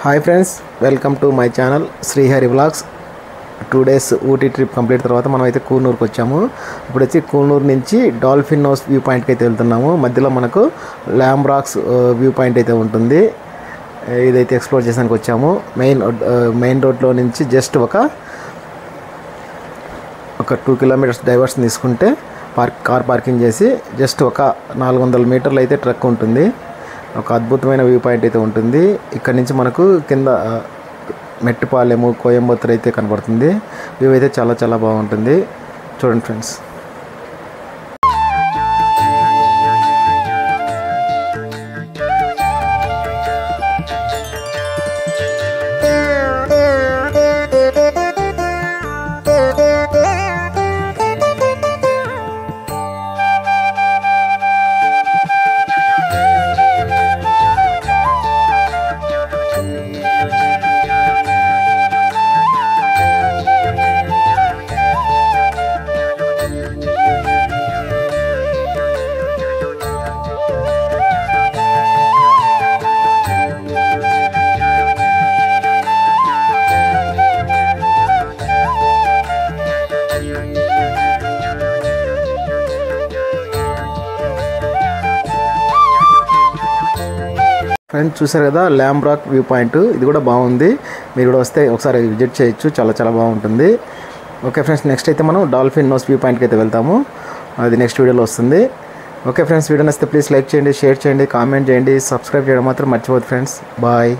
Hi friends, welcome to my channel Srihari vlogs. 2 days Ooty trip complete తర్వాత మనం అయితే కూనూరుకి వచ్చాము. ఇప్పుడు వచ్చి కూనూరు నుంచి డాల్ఫిన్ హౌస్ వ్యూ పాయింట్కి అయితే వెళ్తున్నాము. మధ్యలో మనకు ల్యాంబ్ రాక్స్ వ్యూ పాయింట్ అయితే ఉంటుంది. ఇదైతే ఎక్స్ప్లోర్ చేసానికి వచ్చాము. మెయిన్ రోడ్లో నుంచి జస్ట్ ఒక 2 kilometers డైవర్షన్ తీసుకుంటే కార్ పార్కింగ్ చేసి జస్ట్ ఒక 400 మీటర్లు అయితే ట్రక్ ఉంటుంది. ఒక అద్భుతమైన వ్యూ పాయింట్ అయితే ఉంటుంది. ఇక్కడ నుంచి మనకు కింద మెట్టుపాలెము, కోయంబత్తూర్ అయితే కనబడుతుంది. వ్యూ అయితే చాలా చాలా బాగుంటుంది. చూడండి ఫ్రెండ్స్. ఫ్రెండ్స్ చూసారు కదా, ల్యాంబ్ రాక్ వ్యూ పాయింట్. ఇది కూడా బాగుంది. మీరు కూడా వస్తే ఒకసారి విజిట్ చేయొచ్చు. చాలా చాలా బాగుంటుంది. ఓకే ఫ్రెండ్స్, నెక్స్ట్ అయితే మనం డాల్ఫిన్ హౌస్ వ్యూ పాయింట్కి అయితే వెళ్తాము. అది నెక్స్ట్ వీడియోలో వస్తుంది. ఓకే ఫ్రెండ్స్, వీడియో నచ్చితే ప్లీజ్ లైక్ చేయండి, షేర్ చేయండి, కామెంట్ చేయండి, సబ్స్క్రైబ్ చేయడం మాత్రం మర్చిపోద్దు ఫ్రెండ్స్. బాయ్.